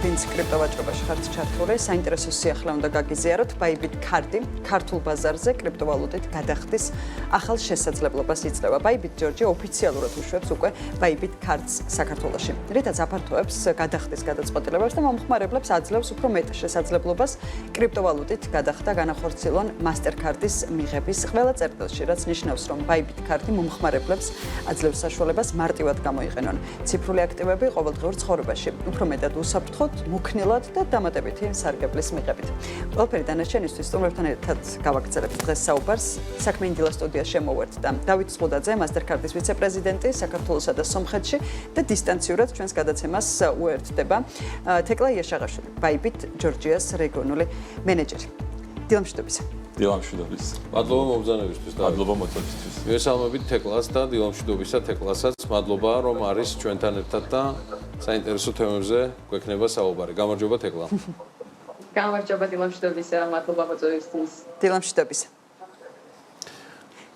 ვინც კრიპტოვაჭრობაში ხართ ჩართული, საინტერესო სიახლე უნდა გაგიზიაროთ. Bybit Card ქართულ ბაზარზე კრიპტოვალუტით გადახდის ახალ შესაძლებლობას იძლევა. Bybit Georgia ოფიციალურად უშვებს უკვე Bybit Cards საქართველოში. რითაც აფართოებს გადახდის გადაწყვეტილებას და მომხმარებლებს აძლევს უფრო მეტ შესაძლებლობას კრიპტოვალუტით გადახდა განახორციელონ Mastercard-ის მიღების ყველა წერტილში, რაც ნიშნავს, რომ Bybit Card მომხმარებლებს აძლევს საშუალებას მარტივად გამოიყენონ ციფრული აქტივები ყოველდღიურ ცხოვრებაში. უფრო მეტად უსაფრთხოდ, მუქნილად და დამატებითი სარგებლის მიღებით. ყველაფერი დანარჩენისთვის სტუმრებთან ერთად გავაგრძელებთ დღეს საუბარს. საქმე ინდილა სტუდიაში შემოვართ და დავით ზღუდაძე, Mastercard-ის ვიცე-პრეზიდენტი საქართველოსა და სომხეთში და დისტანციურად ჩვენს გადაცემას უერთდება თეკლა იაშაღაშვილი, Bybit Georgia-ს რეგიონული მენეჯერი. დილამშვიდობისა. დილამშვიდობის. მადლობა მომბრძანებისთვის და მადლობა მოწვევისთვის. მივესალმებით თეკლას და დილამშვიდობისა თეკლასაც. მადლობა რომ არის ჩვენთან ერთად და საინტერესო თემებზე გვექნება საუბარი. გამარჯობა თეკლა. გამარჯობა დილამშვიდობისა, მადლობა მოწვევისთვის. დილამშვიდობისა.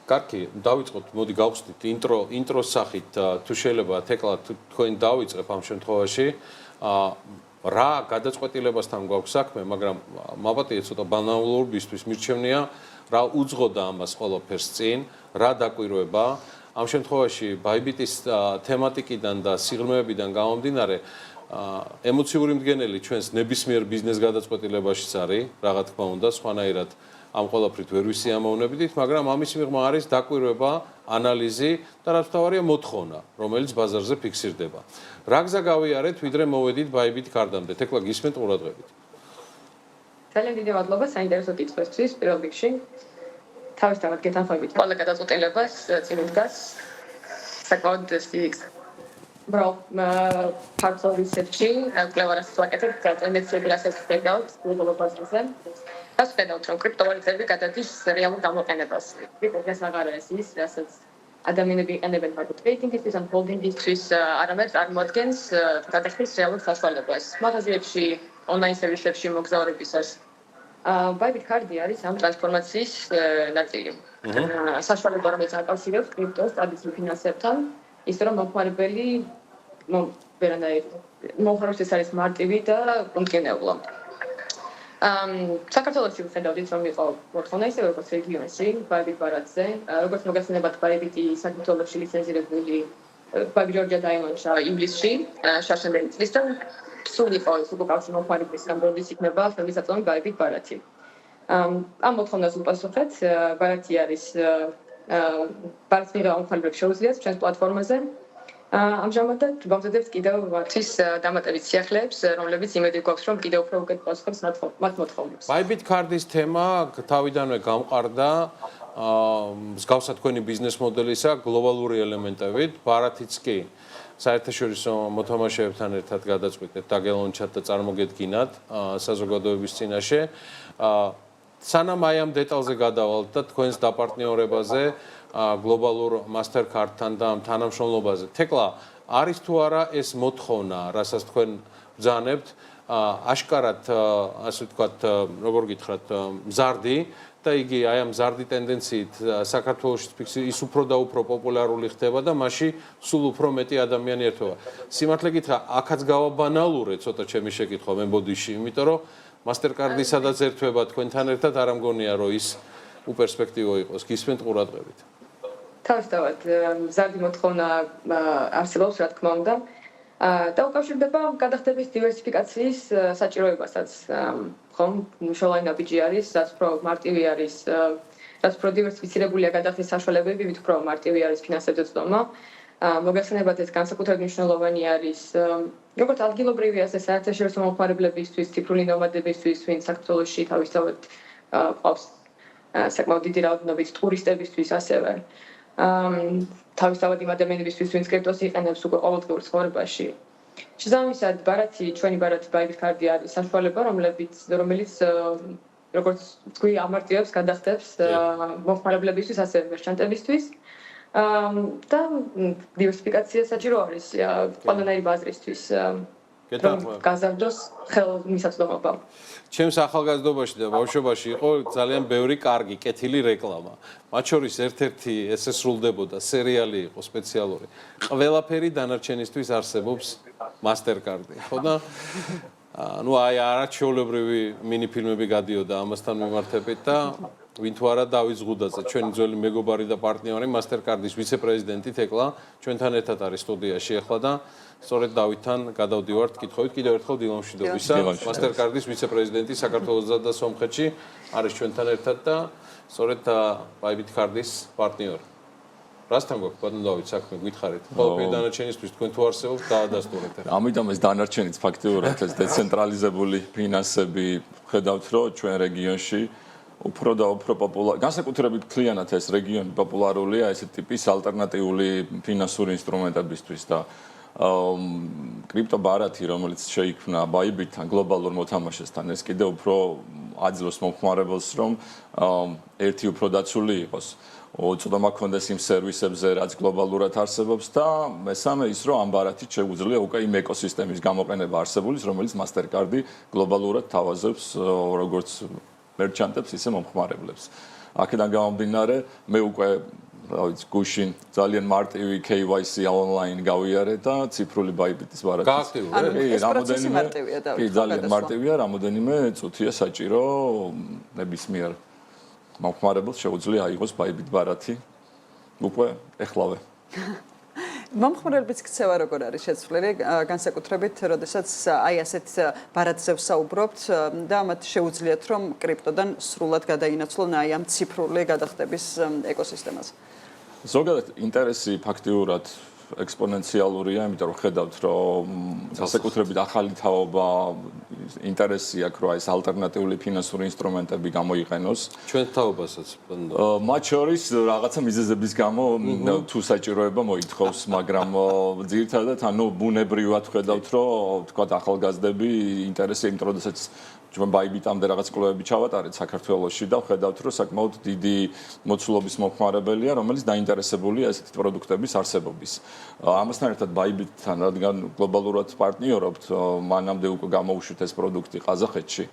კარგი, დავიწყოთ, მოდი გავხსნით ინტროს სახით თუ შეიძლება თეკლა თქვენ დავიწყებ ამ შემთხვევაში. რა გადაწყვეტილებასთან გვაქვს საქმე, მაგრამ მაპატიე ცოტა ბანალურობისთვის მირჩევნია, რა უძღოდა ამას ყველაფერს წინ, რა დაკვირვება. ამ შემთხვევაში Bybit-ის თემატიკიდან და სიღრმეებიდან გამომდინარე, ემოციური მდგენელი ჩვენს ნებისმიერ ბიზნეს გადაწყვეტილებაშიც არის, რა თქმა უნდა, სხვანაირად ამ ყველაფრით ვერ ვისიამოვნებდით, მაგრამ ამის მიღმა არის დაკვირვება, ანალიზი და რაც თავარია მოთხოვნა, რომელიც ბაზარზე ფიქსირდება. რა გზა გავიარეთ, ვიდრე მოვედით Bybit Card-მდე? თეკლა გისმენთ ყურადღებით. ძალიან დიდი მადლობა საინტერესო კითხვისთვის პირველ რიგში. თავისთავად გეთანხმებით ყველა გადაწყვეტილებას წინ უდგას საკმაოდ სიიქს. Parcel research-ი კვლევარას ვაკეთებთ ტენდენციები რასაც ხედავთ გლობალურ ბაზარზე. Ας ხედავთ, რომ კრიპტოვალუტები გადადის რეალურ გამოყენებას. ეს აღარ არის ის, რასაც ადამიანები იყენებენ მაგ ტრეიდინგისთვის ან ჰოლდინგისთვის, არამედ წარმოადგენს გადახდის რეალურ საშუალებას. მაღაზიებში, ონლაინ სერვისებში მოგზაურებისას. Bybit Card არის ამ ტრანსფორმაციის ნაწილი. საშუალება, რომელიც აკავშირებს კრიპტოს ტრადიციულ ფინანსებთან, ის რომ მომხმარებელი მომხმარებელს ეს არის მარტივი და მომგენეულო. საქართველოში ვხედავთ, რომ იყო მოთხოვნა ისევე როგორც რეგიონში, Bybit ბარათზე, როგორც მოგეხსენებათ Bybit-ი საქართველოში ლიცენზირებული Bybit Georgia დაიმონშა ივლისში, შარშემბერი წლის და სულ იყო ის უკავშირო მომხმარებლის გამბოდის იქნება ხელმისაწვდომი Bybit ბარათი. ამ მოთხოვნას უპასუხეთ, ბარათი არის ბარათს მიღება მომხმარებლებს შეუძლიათ ჩვენს პლატფორმაზე. ამჟამად გვამზადებთ კიდევ მათთვის დამატებით სიახლეებს, რომლებიც იმედი გვაქვს, რომ კიდევ უფრო უკეთ პასუხობს მათ მოთხოვნებს. Bybit Card-ის თემა თავიდანვე გამყარდა, მსგავსად თქვენი ბიზნეს მოდელისა გლობალური ელემენტებით, ბარათიც კი საერთაშორისო მოთამაშეებთან ერთად გადაწყვიტეთ დაგელონჩათ და წარმოგედგინათ საზოგადოების წინაშე. სანამ აი ამ დეტალზე გადავალთ და თქვენს დაპარტნიორებაზე გლობალურ Mastercard-თან და თანამშრომლობაზე. თეკლა, არის თუ არა ეს მოთხოვნა, რასაც თქვენ ბრძანებთ, აშკარად, ასე ვთქვათ, როგორ გითხრათ, მზარდი და იგი აი ამ მზარდი ტენდენციით საქართველოში ის უფრო და უფრო პოპულარული ხდება და მასში სულ უფრო მეტი ადამიანი ერთვება. სიმართლე გითხრა, აქაც გავაბანალურე ცოტა ჩემი შეკითხვა მემბოდიში, იმიტომ რომ Mastercard-ი სადაც ერთვება თქვენთან ერთად არ ამგონია, რომ ის უპერსპექტივო იყოს. გისმენთ ყურადღებით. თავისთავად მზარდი მოთხოვნა არსებობს, რა თქმა უნდა. და უკავშირდება გადახდების დივერსიფიკაციის საჭიროებასაც. ხომ, მშრალაი ნაბიჯი არის, რაც უფრო მარტივი არის, რაც უფრო დივერსიფიცირებულია გადახდის საშუალებები, ვით უფრო მარტივი არის ფინანსებზე წვდომა. მოგეხსენებათ, ეს განსაკუთრებით მნიშვნელოვანი არის როგორც ადგილობრივი, ასე საერთაშორისო მომხმარებლებისთვის, ციფრული ნომადებისთვის, ვინც საქართველოში თავისთავად ყავს საკმაოდ დიდი რაოდენობით ტურისტებისთვის ასევე. თავისთავად იმ ადამიანებისთვის, ვინც კრიპტოს იყენებს უკვე ყოველდღიურ ცხოვრებაში. შესაბამისად, ჩვენი ბარათი Bybit Card-ი არის საშუალება, რომელიც როგორც თქვი, ამარტივებს გადახდებს მომხმარებლებისთვის, ასევე მერჩანტებისთვის. და დივერსიფიკაცია საჭირო არის ყველანაირი ბაზრისთვის. გაზარდოს ხელმისაწვდომობა. ჩემს ახალგაზრდობაში და ბავშვობაში იყო ძალიან ბევრი კარგი, კეთილი რეკლამა. მათ შორის ერთ-ერთი ესე სრულდებოდა, სერიალი იყო სპეციალური. ყველაფერი დანარჩენისთვის არსებობს Mastercard-ი, ხო და ну აი არაჩვეულებრივი მინიფილმები გადიოდა ამასთან მიმართებით და ვინ თუ არა დავით ზღუდაძე, ჩვენი ძველი მეგობარი და პარტნიორი Mastercard-ის ვიცე-პრეზიდენტი თეკლა ჩვენთან ერთად არის სტუდიაში ახლა და სწორედ დავითთან გადავდივართ კითხვებით კიდევ ერთხელ დილამშვიდობისა. Mastercard-ის ვიცე-პრეზიდენტი საქართველოსა და სომხეთში არის ჩვენთან ერთად და სწორედ Bybit Card-ის პარტნიორი. რასთან გვაქვს ბატონ დავით საქმე გითხარით? ყველაფერი დანარჩენისთვის თქვენ თუ არსებობთ დაადასტურეთ. ამიტომ ეს დანარჩენიც ფაქტიურად ეს დეცენტრალიზებული ფინანსები ხედავთ რომ ჩვენ რეგიონში უფრო და უფრო პოპულარული განსაკუთრებით მთლიანად ეს რეგიონი პოპულარულია ესეთი ტიპის ალტერნატიული ფინანსური ინსტრუმენტებისთვის და კრიპტობარათი რომელიც შეიქმნა Bybit-თან გლობალურ მოთამაშესთან ეს კიდევ უფრო აძლევს მომხმარებელს რომ ერთი უფრო დაცული იყოს ცოტა მაქონდეს იმ სერვისებზე რაც გლობალურად არსებობს და მესამე ის რომ ამ ბარათით შეუძლია უკვე იმ ეკოსისტემის გამოყენება არსებულის რომელიც Mastercard-ი გლობალურად თავაზობს როგორც მერჩანტებს ისე მომხმარებლებს. აქედან გამომდინარე მე უკვე გუშინ ძალიან მარტივი KYC online გავიარე და ციფრული Bybit-ის ბარათი. კი, ძალიან მარტივია, რამოდენიმე წუთია საჭირო ნებისმიერ მომხმარებელს შეუძლია აიღოს Bybit ბარათი უკვე ეხლავე. მომხმარებლის ქცევა როგორ არის შეცვლილი განსაკუთრებით როდესაც აი ასეთ ბარათზე ვსაუბრობთ და მათ შეუძლიათ რომ კრიპტოდან სრულად გადაინაცვლონ აი ამ ციფრული გადახდების ეკოსისტემას. ზოგადად ინტერესი ფაქტიურად ექსპონენციალურია, იმიტომ რომ ხედავთ რომ განსაკუთრებით ახალი თაობა ინტერესი აქვს რომ ეს ალტერნატიული ფინანსური ინსტრუმენტები გამოიყენოს. ჩვენ თაობასაც მათ შორის რაღაცა მიზეზების გამო თუ საჭიროება მოითხოვს, მაგრამ ძირითადად ანუ ბუნებრივად ხედავთ რომ თქვა ახალგაზრდები ინტერესი იმიტომ როდესაც ჩვენ Bybit-ამდე რაღაც კვლევები ჩავატარეთ საქართველოში და ხედავთ რომ საკმაოდ დიდი მოცულობის მომხმარებელია რომელიც დაინტერესებულია ესეთი პროდუქტების არსებობის. ამასთან ერთად Bybit-თან რადგან გლობალურად პარტნიორობთ, მანამდე უკვე გამოუშვით ეს პროდუქტი ყაზახეთში,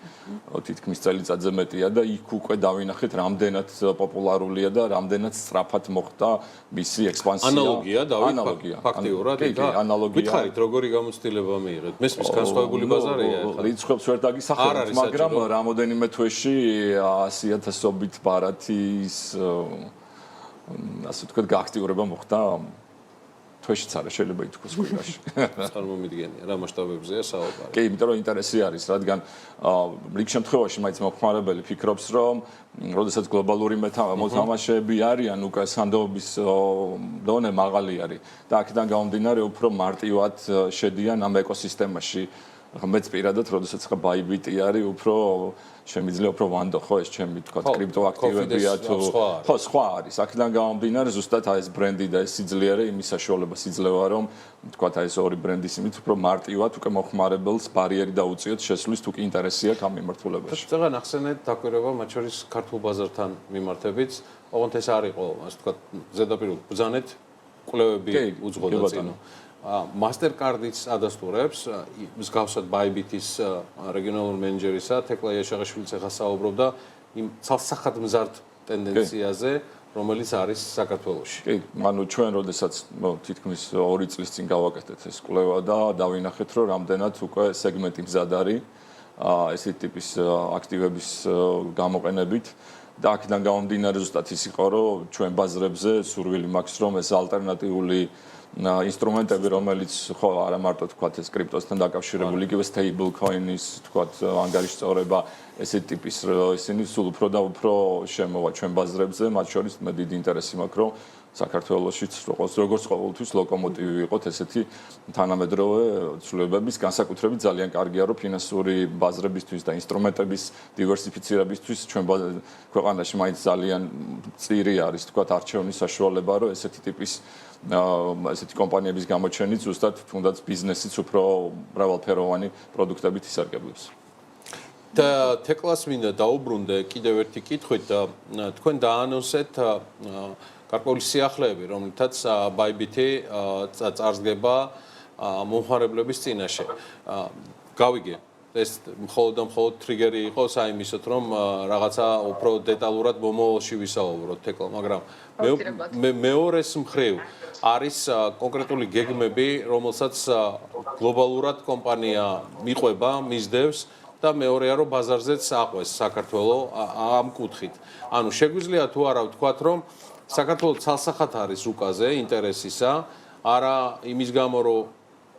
თითქმის წელიწადზე მეტია და იქ უკვე დავინახეთ რამდენად პოპულარულია და რამდენად სწრაფად მოხდა მისი ექსპანსია. ანალოგია დავით ფაქტიურად და ანალოგია. გითხარით როგორი გამოცდილება მიიღეთ? მესმის განსხვავებული ბაზარია ახლა. რიცხვებს ვერ დაგისახებთ, მაგრამ რამოდენიმე თვეში 100,000-ობით ბარათის ასე ვთქვათ გააქტიურება მოხდა თვეშიც არა შეიძლება ითქვას კვირაში. წარმომიდგენია რა მასშტაბებზეა საუბარი. კი, იმიტომ რომ ინტერესი არის, რადგან რიგ შემთხვევაში მაინც მომხმარებელი ფიქრობს, რომ როდესაც გლობალური მოთამაშეები არიან, უკვე სანდოობის დონე მაღალი არის და აქედან გამომდინარე უფრო მარტივად შედიან ამ ეკოსისტემაში. მეც პირადად, როდესაც ხა Bybit-ი არის, უფრო შემიძლია უფრო ვანდო ხო ეს ჩემი თქვა კრიპტოაქტივებია თუ ხო სხვა არის. აქედან გამომდინარე ზუსტად ეს ბრენდი და ეს სიძლიერე იმის საშუალებას იძლევა რომ თქვა ეს ორი ბრენდის იმით უფრო მარტივად უკვე მომხმარებელს ბარიერი დაუწიოთ შესვლის თუ კი ინტერესი აქვს ამ მიმართულებაში. წეგან ახსენეთ დაკვირვება მათ შორის ქართულ ბაზართან მიმართებით. ოღონდ ეს არ იყო, ასე ვთქვათ, ზედაპირულად ბრძანეთ კვლევები უძღოდა წინ. Mastercard-იც ადასტურებს მსგავსად Bybit-ის რეგიონალური მენეჯერისა თეკლა იაშაღაშვილიც ახლა საუბრობდა იმ ცალსახად მზარდ ტენდენციაზე, რომელიც არის საქართველოში. კი, ანუ ჩვენ როდესაც თითქმის 2 წლის წინ გავაკეთეთ ეს კვლევა და დავინახეთ, რომ რამდენად უკვე სეგმენტი მზად არის ესეთი ტიპის აქტივების გამოყენებით. და აქედან გამომდინარე ზუსტად ის იყო, რომ ჩვენ ბაზრებზე სურვილი მაქვს, რომ ეს ალტერნატიული ინსტრუმენტები, რომელიც ხო არა მარტო თქვათ ეს კრიპტოსთან დაკავშირებული, იგივე stable coin-ის თქვათ ანგარიშწორება, ესეთი ტიპის ისინი სულ უფრო და უფრო შემოვა ჩვენ ბაზრებზე, მათ შორის მე დიდი ინტერესი მაქვს, რომ საქართველოშიც როგორც ყოველთვის ლოკომოტივი ვიყოთ ესეთი თანამედროვე ცვლილებების განსაკუთრებით ძალიან კარგია რომ ფინანსური ბაზრებისთვის და ინსტრუმენტების დივერსიფიცირებისთვის ჩვენ ქვეყანაში მაინც ძალიან წირი არის თქვათ არჩევნის საშუალება რომ ესეთი ტიპის ესეთი კომპანიების გამოჩენით ზუსტად თუნდაც ბიზნესიც უფრო მრავალფეროვანი პროდუქტებით ისარგებლებს. და თეკლას მინდა დაუბრუნდე კიდევ ერთი კითხვით თქვენ დაანონსეთ გარკვეული სიახლეები, რომლითაც Bybit-ი წარსდგება მომხმარებლების წინაშე. გავიგე ეს მხოლოდ ტრიგერი იყო საიმისოთ, რომ რაღაცა უფრო დეტალურად მომავალში ვისაუბროთ თეკლო, მაგრამ მეორეს მხრივ არის კონკრეტული გეგმები, რომელსაც გლობალურად კომპანია მიყვება, მისდევს და მეორეა რომ ბაზარზეც აყვეს საქართველოს ამ კუთხით. ანუ შეგვიძლია თუ არა ვთქვათ, რომ საქართველოს ცალსახად არის უკაზე ინტერესისა, არა იმის გამო, რომ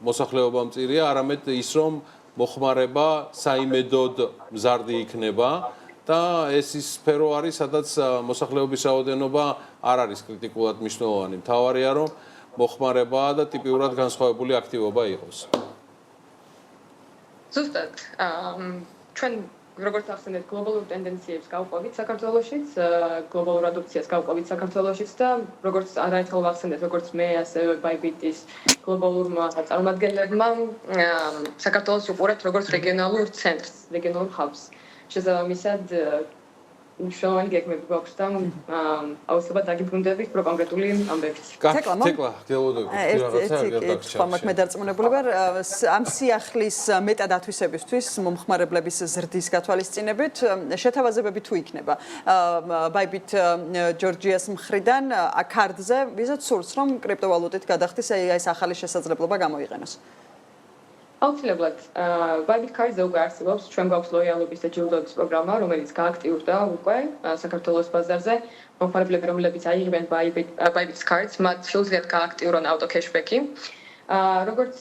მოსახლეობა მწირია, არამედ ის რომ მოხმარება საიმედოდ მზარდი იქნება და ეს ის სფერო არის, სადაც მოსახლეობის რაოდენობა არ არის კრიტიკულად მნიშვნელოვანი. მთავარია რომ მოხმარებაა და ტიპიურად განსხვავებული აქტივობა იყოს. ზუსტად, ჩვენ როგორც ახსენეთ, გლობალურ ტენდენციებს გავყვებით საქართველოშიც, გლობალურ ადოპციას გავყვებით საქართველოშიც და როგორც არაერთხელ ვახსენეთ, როგორც მე, ასევე Bybit-ის გლობალურმა წარმომადგენლებმა საქართველოს უყურებთ როგორც რეგიონალურ ცენტრს, რეგიონალურ hubs. შესაბამისად, მნიშვნელოვანი გეგმები გვაქვს და აუცილებლად დაგიბრუნდებით უფრო კონკრეტული ამბებით. თეკლა, გელოდებით. მე დარწმუნებული ვარ, ამ სიახლის მეტად ათვისებისთვის მომხმარებლების ზრდის გათვალისწინებით შეთავაზებები თუ იქნება. Bybit ჯორჯიას მხრიდან კარტზე ვიზოთ სურს, რომ კრიპტოვალუტით გადახდეს ეს ახალი შესაძლებლობა გამოიყენოს. აუცილებლად, Bybit Card-ზე უკვე არსებობს ჩვენ გვაქვს ლოიალობის და ჯილდოების პროგრამა, რომელიც გააქტიურდა უკვე საქართველოს ბაზარზე. მომხმარებლები, რომლებიც აიღებენ Bybit Card-ს, მათ შეუძლიათ გააქტიურონ ავტოკეშბექი. როგორც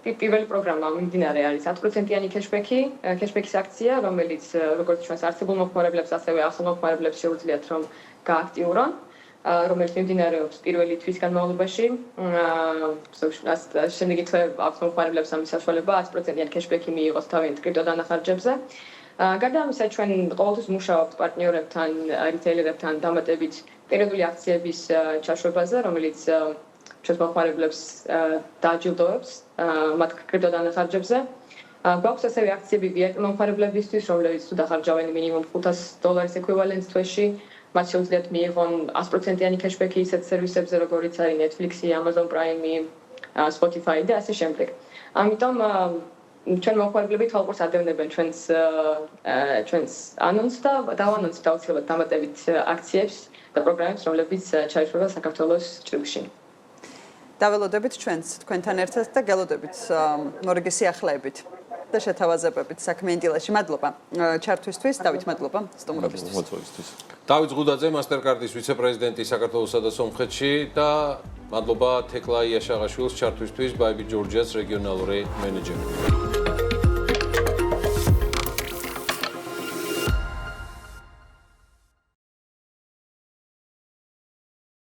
პირველი პროგრამა მიმდინარე არის 10%-იანი კეშბექის აქცია, რომელიც როგორც ჩვენს არსებულ მომხმარებლებს, ასევე ახალ მომხმარებლებს შეუძლიათ რომ გააქტიურონ. რომელიც მიმდინარეობს პირველი თვის განმავლობაში. შემდეგი თვე აქვს მომხმარებლებს ამის საშუალება 100%-იანი კეშბექი მიიღოს თავიანთ კრიპტოდანახარჯებზე. გარდა ამისა, ჩვენ ყოველთვის მუშაობთ პარტნიორებთან, რიტეილერებთან დამატებით პერიოდული აქციების ჩაშვებაზე, რომელიც ჩვენს მომხმარებლებს დააჯილდოებს მათ კრიპტოდანახარჯებზე. გვაქვს ასევე აქციები VIP მომხმარებლებისთვის, რომლებიც თუ დახარჯავენ მინიმუმ $500 ეკვივალენტს თვეში. მათ შეუძლიათ მიიღონ 100%-იანი კეშბექი ისეთ სერვისებზე, როგორიც არის Netflix-ი, Amazon Prime-ი, Spotify და ასე შემდეგ. ამიტომ ჩვენ მომხმარებლები თვალყურს ადევნებენ ჩვენს ანონსს და დავანონსებთ აუცილებლად დამატებით აქციებს და პროგრამებს, რომლებიც ჩაიშვება საქართველოს ჭრილში. დაველოდებით ჩვენს თქვენთან ერთად და გელოდებით მორიგი სიახლეებით და შეთავაზებებით საქმე ინტილაში. მადლობა ჩართვისთვის, დავით, მადლობა სტუმრობისთვის. დავით ზღუდაძე, Mastercard-ის ვიცე-პრეზიდენტი საქართველოსა და სომხეთში და მადლობა თეკლა იაშაღაშვილს ჩართვისთვის Bybit ჯორჯიას რეგიონალური მენეჯერი.